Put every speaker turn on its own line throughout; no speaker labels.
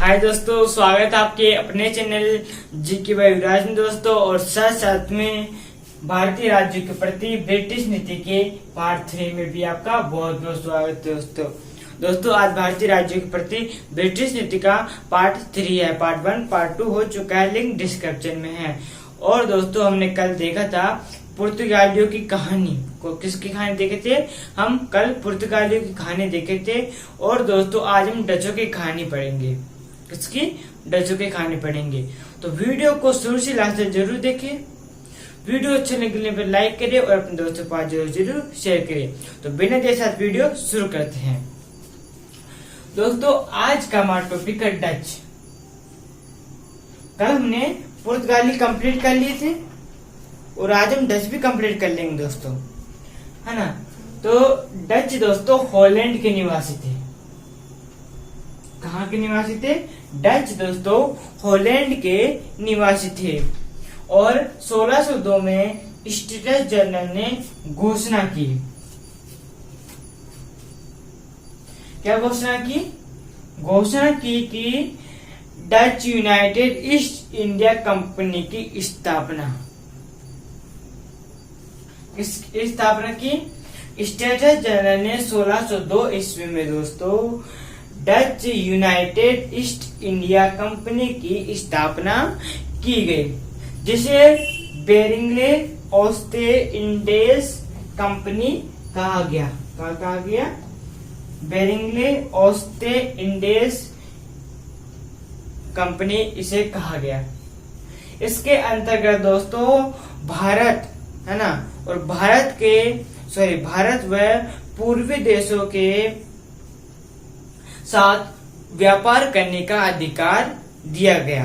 हाय दोस्तों, स्वागत है आपके अपने चैनल जी के भाई युवराज में दोस्तों। और साथ साथ में भारतीय राज्यों के प्रति ब्रिटिश नीति के पार्ट 3 में भी आपका बहुत बहुत स्वागत है दोस्तों। आज भारतीय राज्यों के प्रति ब्रिटिश नीति का पार्ट 3 है। पार्ट 1 पार्ट 2 हो चुका है, लिंक डिस्क्रिप्शन में है। और दोस्तों हमने कल देखा था पुर्तगालियों की कहानी को। किसकी कहानी देखे थे हम? कल पुर्तगालियों की कहानी देखे थे। और दोस्तों आज हम डचों की कहानी पढ़ेंगे। किसकी? डचों की कहानी पढ़ेंगे। तो वीडियो को शुरू से लास्ट तक जरूर देखें। वीडियो अच्छा लगने पर लाइक करें और अपने दोस्तों के पास जरूर शेयर करें। तो बिना देर साथ वीडियो शुरू करते हैं। दोस्तों आज का हमारा टॉपिक है डच। कल हमने पुर्तगाली कंप्लीट कर लिए थे और आज हम डच भी कंप्लीट कर लेंगे दोस्तों, है ना। तो डच दोस्तों हॉलैंड के निवासी थे। कहाँ के निवासी थे? डच दोस्तों हॉलैंड के निवासी थे। और 1602 में स्टेटस जनरल ने घोषणा की। क्या घोषणा की? घोषणा की कि Dutch United east India company की स्थापना। इसकी स्थापना की स्टेटस जनरल ने 1602 ईस्वी में दोस्तों Dutch United east India company की स्थापना की गई, जिसे बेरिंगले ओस्टे इंडेस कंपनी कहा गया। क्या कहा गया? बेरिंगले ओस्टे इंडेस कंपनी इसे कहा गया। इसके अंतर्गत दोस्तों भारत, है ना, और भारत व पूर्वी देशों के साथ व्यापार करने का अधिकार दिया गया।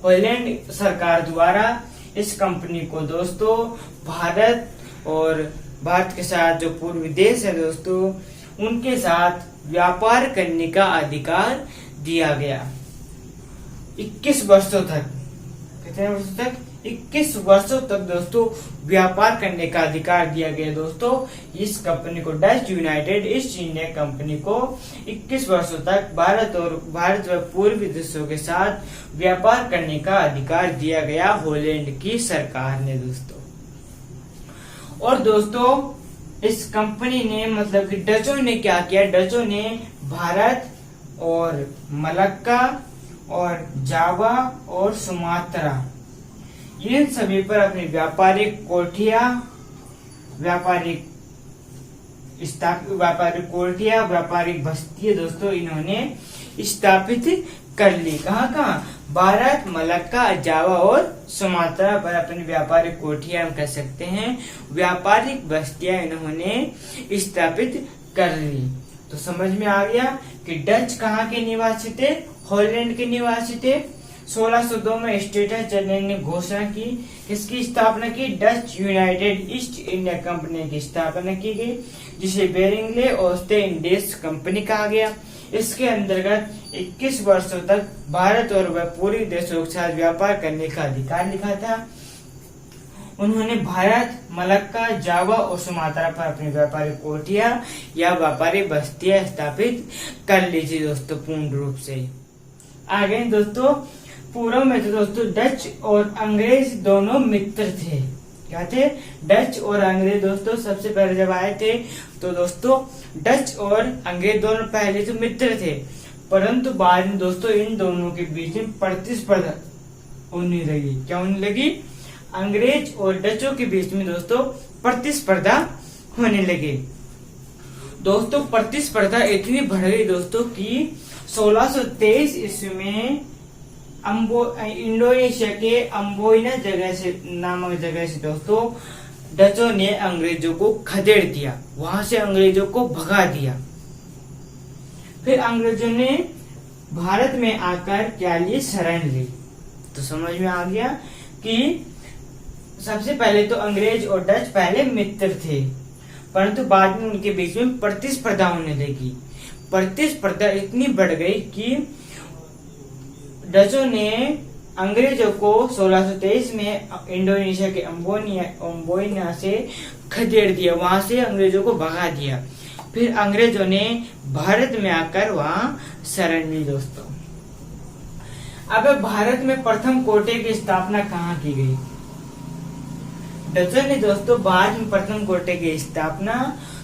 हॉलैंड सरकार द्वारा इस कंपनी को दोस्तों भारत और भारत के साथ जो पूर्वी देश है दोस्तों उनके साथ व्यापार करने का अधिकार दिया गया 21 वर्षों तक। कितने वर्षों तक? 21 वर्षों तक दोस्तों व्यापार करने का अधिकार दिया गया दोस्तों। इस कंपनी को, Dutch United east India company को 21 वर्षों तक भारत व पूर्वी देशों के साथ व्यापार करने का अधिकार दिया गया हॉलैंड की सरकार ने दोस्तों। और दोस्तों इस कंपनी ने, मतलब कि डचों ने क्या किया? डचों ने भारत और मलक्का और जावा और सुमात्रा, इन सभी पर अपनी व्यापारिक कोठियां, व्यापारिक बस्तियां दोस्तों इन्होंने स्थापित कर ली। कहाँ? भारत, मलक्का, जावा और सुमात्रा पर अपनी व्यापारिक कोठियां, हम कह सकते हैं व्यापारिक बस्तियां इन्होंने स्थापित कर ली। तो समझ में आ गया कि डच कहाँ के निवासी थे? हॉलैंड के निवासी थे। 1602 में स्टेटस जनरल ने घोषणा की। किसकी स्थापना की? Dutch United east India company की स्थापना की गई, जिसे बेरिंगले ओस्टे इंडेस कंपनी कहा गया। इसके अंतर्गत 21 वर्षों तक भारत और वह पूर्वी देशों के साथ व्यापार करने का अधिकार लिखा था। उन्होंने भारत, मलक्का, जावा और सुमात्रा पर अपनी व्यापारिक कोठियां या व्यापारिक बस्तियां स्थापित कर ली थी दोस्तों पूर्ण रूप से। आगे दोस्तों पूर्व में तो दोस्तों डच और अंग्रेज दोनों मित्र थे। क्या थे? डच और अंग्रेज दोस्तों सबसे पहले जब आए थे तो दोस्तों डच और अंग्रेज दोनों पहले तो मित्र थे, परंतु बाद में दोस्तों इन दोनों के बीच में प्रतिस्पर्धा होने लगी। क्या होने लगी? अंग्रेज और डचों के बीच में दोस्तों प्रतिस्पर्धा होने लगी। दोस्तों प्रतिस्पर्धा इतनी बढ़ गई दोस्तों कि 1623 ईस्वी में इंडोनेशिया के अम्बोइना नामक जगह से दोस्तों डचों ने अंग्रेजों को खदेड़ दिया, वहां से अंग्रेजों को भगा दिया। फिर अंग्रेजों ने भारत में आकर क्या ली? शरण ली। तो समझ में आ गया कि सबसे पहले तो अंग्रेज और डच पहले मित्र थे, परंतु बाद में उनके बीच में प्रतिस्पर्धा होने लगी। प्रतिस्पर्धा इतनी बढ़ गई कि डचों ने अंग्रेजों को 1623 में इंडोनेशिया के अम्बोइना से खदेड़ दिया, वहां से अंग्रेजों को भगा दिया। फिर अंग्रेजों ने भारत में आकर वहां शरण ली दोस्तों। अब भारत में प्रथम कोटे की स्थापना कहाँ की गई? डचों ने दोस्तों भारत में प्रथम कोटे की स्थापना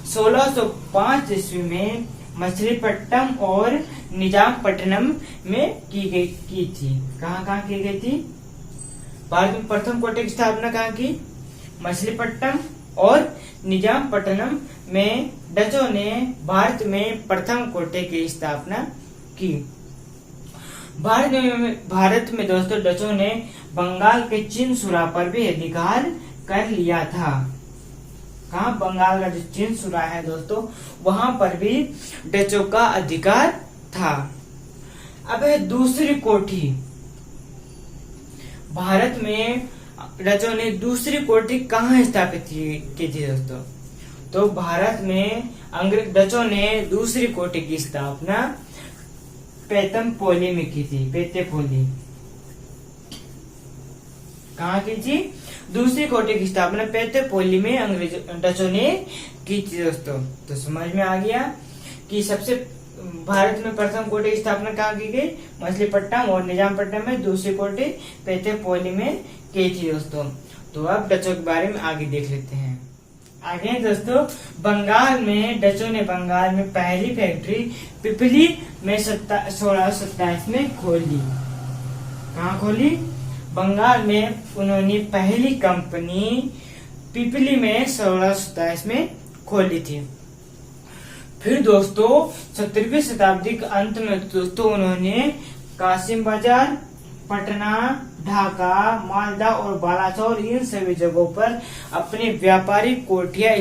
1605 ईस्वी में मछलीपट्टनम और निजामपट्टनम में की थी। कहाँ की गई थी? भारत में प्रथम कोटे की स्थापना कहाँ की? मछलीपट्टनम और निजामपट्टनम में डचों ने भारत में प्रथम कोटे की स्थापना की। भारत में दोस्तों डचों ने बंगाल के चिनसुरा पर भी अधिकार कर लिया था। कहाँ? बंगाल का जो चिनसुरा है दोस्तों, वहां पर भी डचों का अधिकार था। अब है दूसरी कोठी। भारत में डचों ने दूसरी कोठी कहाँ स्थापित की थी दोस्तों? तो भारत में डचों ने दूसरी कोठी की स्थापना पेतमपोली में की थी। पेतेपोली कहाँ की थी? दूसरी कोठी की स्थापना पेतेपोली में डचों ने की थी दोस्तों। तो समझ में आ गया कि सबसे भारत में प्रथम कोठी की स्थापना कहाँ की गई? मछलीपट्टनम और निजामपट्टनम में। दूसरी कोठी पेतेपोली में की थी दोस्तों। तो अब डचों के बारे में आगे देख लेते हैं। आगे दोस्तों, बंगाल में डचों ने बंगाल में पहली फैक्ट्री पिपली में 1627 में खोली। कहाँ खोली? बंगाल में उन्होंने पहली कंपनी पिपली में 1627 में खोली थी। फिर दोस्तों 17वीं शताब्दी के अंत में दोस्तों उन्होंने कासिम बाजार, पटना, ढाका, मालदा और बालासोर इन सभी जगहों पर अपनी व्यापारिक कोठियां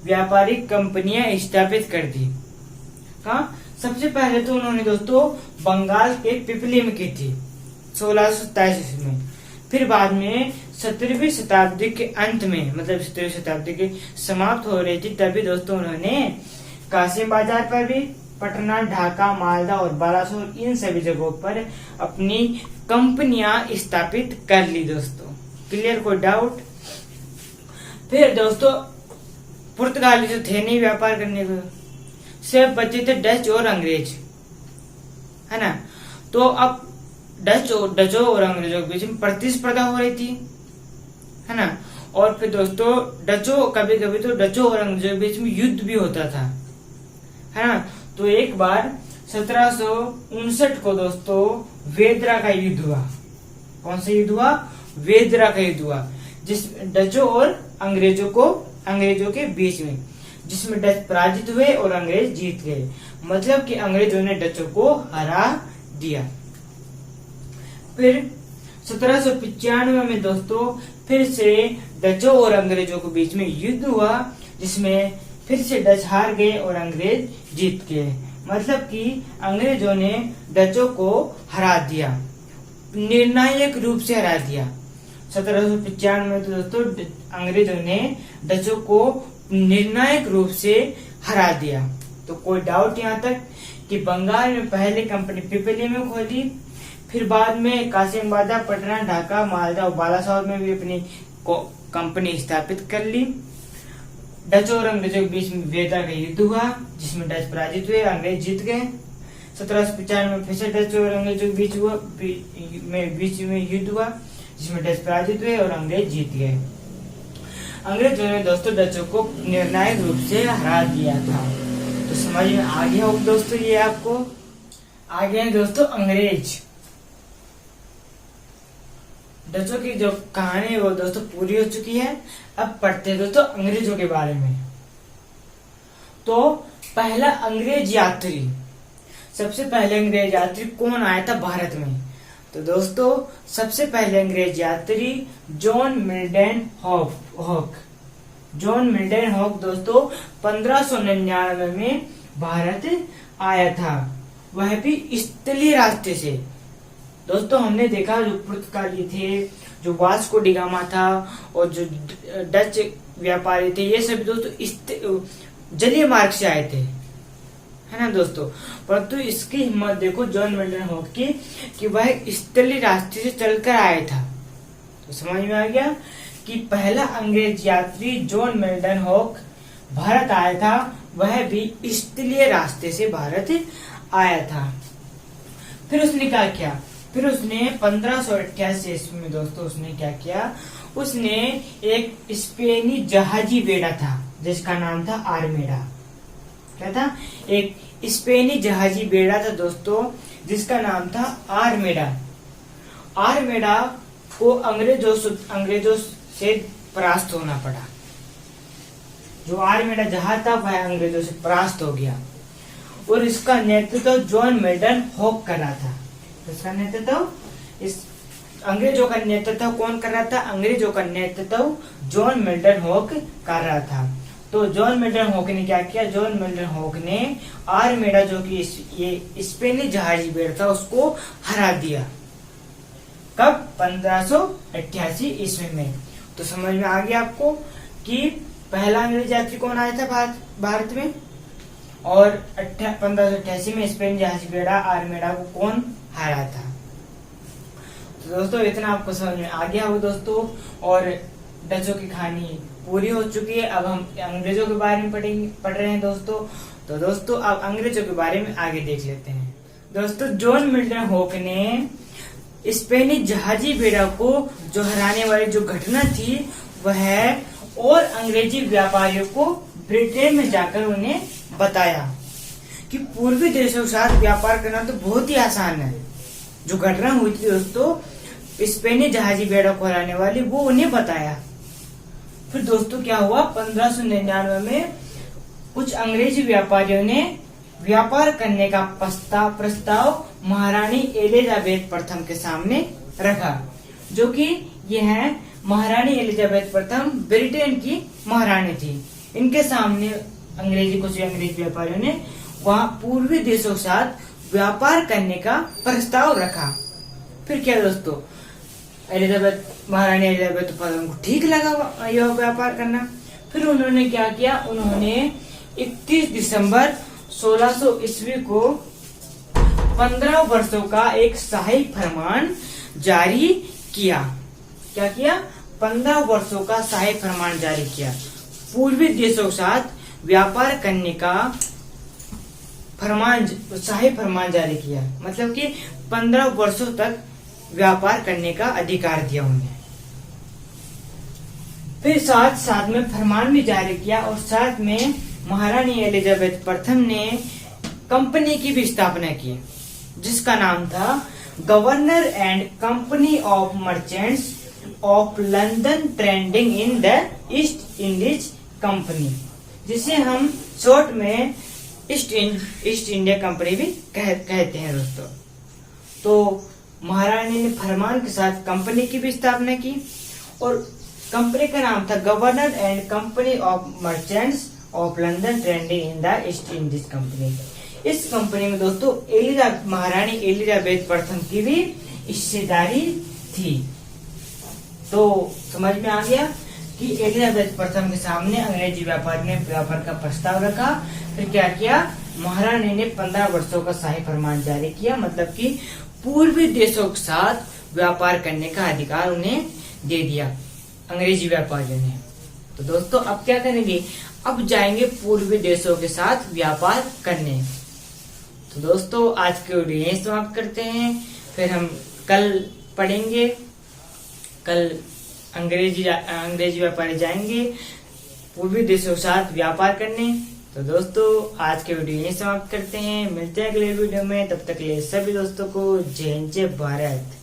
व्यापारिक कंपनियां स्थापित कर दी। कहाँ? सबसे पहले तो उन्होंने दोस्तों बंगाल के पिपली में की थी 1627 में। फिर बाद में 17वीं शताब्दी के अंत में, मतलब 17वीं शताब्दी की समाप्त हो रही थी, तभी दोस्तों उन्होंने कासिम बाजार पर भी, पटना, ढाका, मालदा और बालासोर इन सभी जगहों पर अपनी कंपनियां स्थापित कर ली दोस्तों। क्लियर? कोई डाउट? फिर दोस्तों पुर्तगाली जो थे नहीं व्यापार करने को, सिर्फ बचे थे डच और अंग्रेज, है ना। तो अब डचों और अंग्रेजों के बीच में प्रतिस्पर्धा हो रही थी, है ना। और फिर दोस्तों कभी कभी तो डचों और अंग्रेजों के बीच में युद्ध भी होता था, है ना। तो एक बार 1759 को दोस्तों वेदरा का युद्ध हुआ। कौन सा युद्ध हुआ? वेदरा का युद्ध हुआ, जिस डचों और अंग्रेजों के बीच में, जिसमें डच पराजित हुए और अंग्रेज जीत गए। मतलब कि अंग्रेजों ने डचों को हरा दिया। फिर 1795 में दोस्तों फिर से डचों और अंग्रेजों के बीच में युद्ध हुआ, जिसमें फिर से डच हार गए और अंग्रेज जीत गए। मतलब कि अंग्रेजों ने डचों को हरा दिया, निर्णायक रूप से हरा दिया। 1795 में तो दोस्तों अंग्रेजों ने डचों को निर्णायक रूप से हरा दिया। तो कोई डाउट यहाँ तक कि बंगाल में पहले कंपनी पिपली में खोली, फिर बाद में कासिम बाजार, पटना, ढाका, मालदा और बालासोर में भी अपनी कंपनी स्थापित कर ली। डचों और अंग्रेजों के बीच में वेदरा का युद्ध हुआ, जिसमें डच पराजित हुए, अंग्रेज जीत गए। 1795 में फिर से डचों और अंग्रेजों के बीच में युद्ध हुआ, जिसमें डच पराजित हुए और अंग्रेज जीत गए। अंग्रेजों ने दोस्तों डचों को निर्णायक रूप से हरा दिया था। तो समझ में आ गया होगा दोस्तों ये आपको। आगे हैं दोस्तों अंग्रेज। डचों की जो कहानी है वो दोस्तों पूरी हो चुकी है। अब पढ़ते हैं दोस्तों अंग्रेजों के बारे में। तो पहला अंग्रेज यात्री, सबसे पहले अंग्रेज यात्री कौन आया था भारत में? तो दोस्तों सबसे पहले अंग्रेज यात्री John Milton Hawk. John Milton Hawk दोस्तों 1599 में भारत आया था, वह भी स्थलीय रास्ते से। दोस्तों हमने देखा जो पुर्तगाली थे, जो वास्को डी गामा था और जो डच व्यापारी थे, ये सभी दोस्तों जलीय मार्ग से आए थे, है ना दोस्तों। परंतु इसकी हिम्मत देखो जॉन मिल्टन हॉक की कि वह स्थलीय रास्ते से चलकर आया था। तो समझ में आ गया कि पहला अंग्रेज यात्री जॉन मिल्टन हॉक भारत आया था, वह भी स्थलीय रास्ते से भारत आया था। फिर उसने क्या किया, फिर उसने 1588 ईस्वी में दोस्तों उसने क्या किया, उसने एक स्पेनी जहाजी बेड़ा था जिसका नाम था आर्मेडा। क्या था? एक स्पेनी जहाजी बेड़ा था दोस्तों जिसका नाम था आर्मेडा। आर्मेडा को अंग्रेजों से परास्त होना पड़ा। जो आर्मेडा जहाज था वह अंग्रेजों से परास्त हो गया और इसका नेतृत्व जॉन मिल्टन हॉक कर रहा था। इसका नेतृत्व इस अंग्रेजों का नेतृत्व कौन कर रहा था? अंग्रेजों का नेतृत्व जॉन मिल्टन हॉक कर रहा था। तो जॉन मिल्टन हॉक ने क्या किया? जॉन मिल्टन हॉक ने आर्मेडा जो कि ये स्पेनी जहाजी बेड़ था उसको हरा दिया। कब? 1588 ईस्वी में। तो समझ में आ गया आपको कि पहला अंग्रेज यात्री कौन आया था भारत में, और 1588 में स्पेन जहाजी बेड़ा आर्मेडा को कौन हरा था। तो दोस्तों इतना आपको समझ में आ गया हो दोस्तों, और डचों की कहानी पूरी हो चुकी है। अब हम अंग्रेजों के बारे में पढ़ रहे हैं दोस्तों। तो दोस्तों अब अंग्रेजों के बारे में आगे देख लेते हैं। दोस्तों जॉन मिल्टन हॉक ने स्पेनी जहाजी बेड़ा को जो हराने वाली जो घटना थी वह और अंग्रेजी व्यापारियों को ब्रिटेन में जाकर उन्हें बताया कि पूर्वी देशों के साथ व्यापार करना तो बहुत ही आसान है। जो घटना हुई थी दोस्तों स्पेनी जहाजी बेड़ा को हराने वाली, वो उन्हें बताया। फिर दोस्तों क्या हुआ, 1599 में कुछ अंग्रेजी व्यापारियों ने व्यापार करने का प्रस्ताव महारानी एलिजाबेथ प्रथम के सामने रखा, जो कि यह महारानी एलिजाबेथ प्रथम ब्रिटेन की महारानी थी। इनके सामने कुछ अंग्रेजी व्यापारियों ने वहां पूर्वी देशों के साथ व्यापार करने का प्रस्ताव रखा। फिर क्या दोस्तों, महारानी एलिजाबेथ प्रथम को ठीक लगा यह व्यापार करना। फिर उन्होंने क्या किया, उन्होंने 31 दिसंबर 1600 ईस्वी को 15 वर्षों का एक शाही फरमान जारी किया। क्या किया? 15 वर्षों का शाही फरमान जारी किया। पूर्वी देशों के साथ व्यापार करने का शाही फरमान जारी किया, मतलब कि 15 वर्षों तक व्यापार करने का अधिकार दिया उन्हें। फिर साथ में फरमान भी जारी किया और साथ में महारानी एलिजाबेथ प्रथम ने कंपनी की भी स्थापना की जिसका नाम था governor and company of merchants of London trading in the east Indies company, जिसे हम शॉर्ट में ईस्ट इंडिया कंपनी भी कहते हैं दोस्तों। तो महारानी ने फरमान के साथ कंपनी की भी स्थापना की और कंपनी का नाम था governor and company of merchants of London trading in the east Indies company. इस कंपनी में दोस्तों महारानी एलिजाबेथ प्रथम की भी हिस्सेदारी थी। तो समझ में आ गया कि एलिजाबेथ प्रथम के सामने अंग्रेजी व्यापारी ने व्यापार का प्रस्ताव रखा। फिर क्या किया, महारानी ने 15 वर्षों का शाही फरमान जारी किया, मतलब कि पूर्वी देशों के साथ व्यापार करने का अधिकार उन्हें दे दिया अंग्रेजी व्यापारियों ने। तो दोस्तों अब क्या करेंगे, अब जाएंगे पूर्वी देशों के साथ व्यापार करने। तो दोस्तों आज के वीडियो यहीं समाप्त करते हैं, फिर हम कल पढ़ेंगे। कल अंग्रेजी व्यापारी जाएंगे पूर्वी देशों के साथ व्यापार करने। तो दोस्तों आज के वीडियो यहीं समाप्त करते हैं, मिलते हैं अगले वीडियो में। तब तक के लिए सभी दोस्तों को जय हिंद जय भारत।